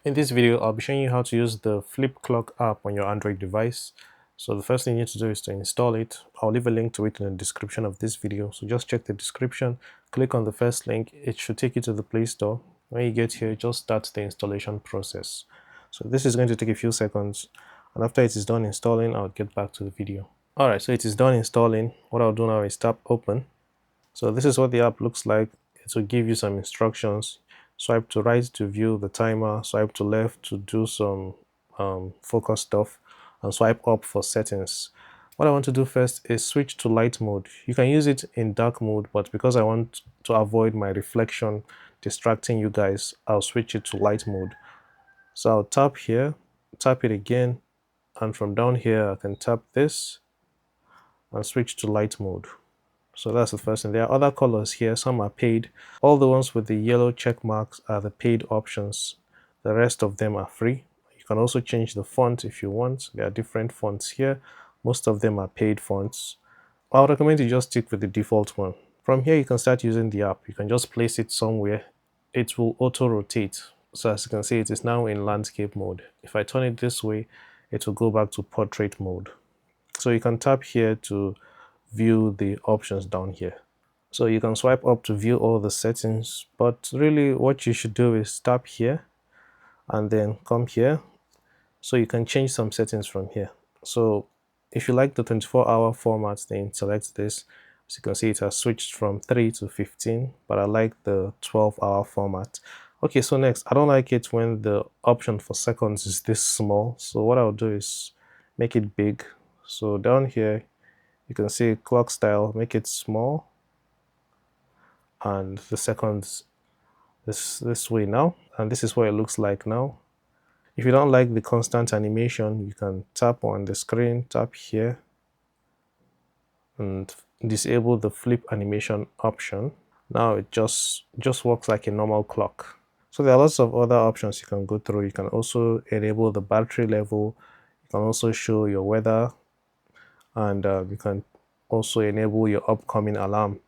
In this video, I'll be showing you how to use the Flip Clock app on your Android device. So the first thing you need to do is to install it. I'll leave a link to it in the description of this video. So just check the description, click on the first link. It should take you to the Play Store. When you get here, just start the installation process. So this is going to take a few seconds. And after it is done installing, I'll get back to the video. Alright, so it is done installing. What I'll do now is tap open. So this is what the app looks like. It will give you some instructions. Swipe to right to view the timer, swipe to left to do some focus stuff, and swipe up for settings. What I want to do first is switch to light mode. You can use it in dark mode, but because I want to avoid my reflection distracting you guys, I'll switch it to light mode. So I'll tap here, tap it again, and from down here I can tap this and switch to light mode. So that's the first thing. There are other colors here. Some are paid. All the ones with the yellow check marks are the paid options. The rest of them are free. You can also change the font if you want. There are different fonts here. Most of them are paid fonts. I would recommend you just stick with the default one. From here, you can start using the app. You can just place it somewhere. It will auto rotate. So as you can see, it is now in landscape mode. If I turn it this way, it will go back to portrait mode. So you can tap here to view the options down here. So you can swipe up to view all the settings, but really what you should do is tap here and then come here. So you can change some settings from here. So if you like the 24-hour format, then select this. As you can see, it has switched from 3 to 15, but I like the 12-hour format. Okay, so next, I don't like it when the option for seconds is this small. So what I'll do is make it big. So down here, you can see clock style, make it small, and the seconds this way now, and this is what it looks like now. If you don't like the constant animation, you can tap on the screen, tap here, and disable the flip animation option. Now it just works like a normal clock. So there are lots of other options you can go through. You can also enable the battery level. You can also show your weather, and you can also enable your upcoming alarm.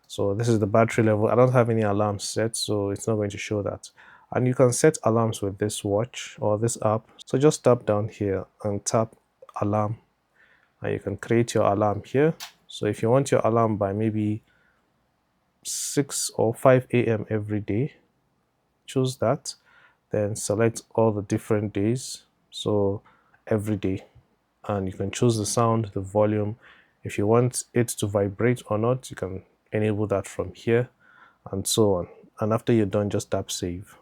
So this is the battery level. I don't have any alarms set, so it's not going to show that. And you can set alarms with this watch or this app. So just tap down here and tap alarm, and you can create your alarm here. So if you want your alarm by maybe 6 or 5 a.m. every day, choose that, then select all the different days, so every day, and you can choose the sound, the volume. If you want it to vibrate or not, you can enable that from here, and so on. And after you're done, just tap save.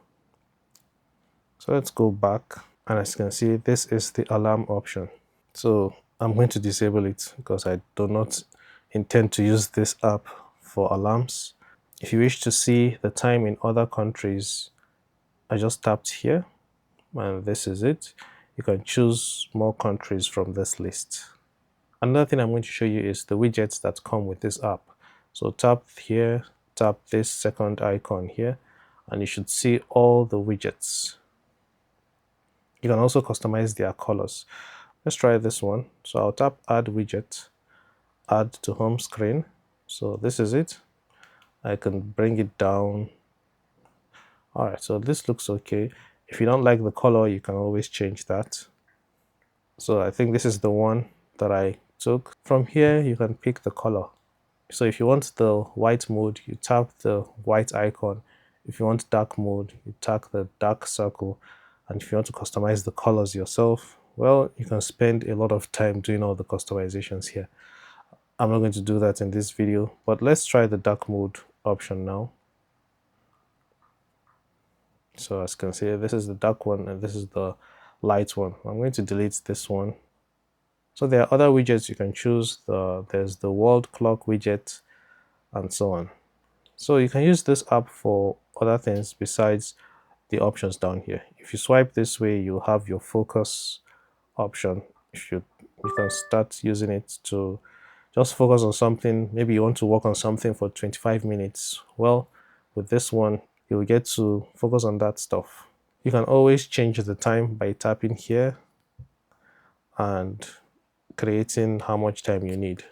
So let's go back, and as you can see, this is the alarm option. So I'm going to disable it because I do not intend to use this app for alarms. If you wish to see the time in other countries, I just tapped here, and this is it. You can choose more countries from this list. Another thing I'm going to show you is the widgets that come with this app. So tap here, tap this second icon here, and you should see all the widgets. You can also customize their colors. Let's try this one. So I'll tap add widget, add to home screen. So this is it. I can bring it down. All right, so this looks okay. If you don't like the color, you can always change that. So I think this is the one that I took. From here, you can pick the color. So if you want the white mode, you tap the white icon. If you want dark mode, you tap the dark circle. And if you want to customize the colors yourself, well, you can spend a lot of time doing all the customizations here. I'm not going to do that in this video, but let's try the dark mode option now. So as you can see, this is the dark one and this is the light one. I'm going to delete this one. So there are other widgets you can choose. There's the world clock widget and so on. So you can use this app for other things besides the options down here. If you swipe this way, you'll have your focus option. You can start using it to just focus on something. Maybe you want to work on something for 25 minutes. Well, with this one, you'll get to focus on that stuff. You can always change the time by tapping here and creating how much time you need.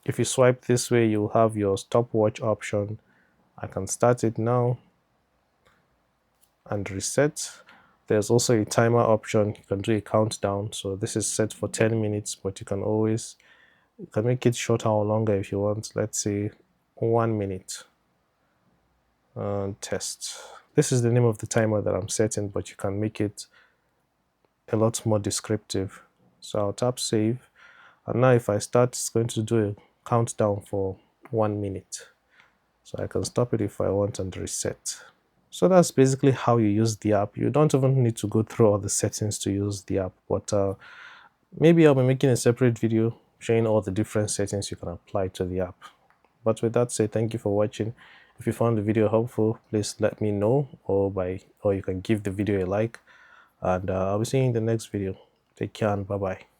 If you swipe this way, you'll have your stopwatch option. I can start it now. and reset. There's also a timer option. You can do a countdown. So this is set for 10 minutes, but you can make it shorter or longer if you want. Let's say 1 minute. Test. This is the name of the timer that I'm setting, but you can make it a lot more descriptive. So I'll tap save, and now if I start, it's going to do a countdown for 1 minute. So I can stop it if I want and reset. So that's basically how you use the app. You don't even need to go through all the settings to use the app, but maybe I'll be making a separate video showing all the different settings you can apply to the app. But with that said, thank you for watching. If you found the video helpful, please let me know, or you can give the video a like, and I'll be seeing you in the next video. Take care and bye bye.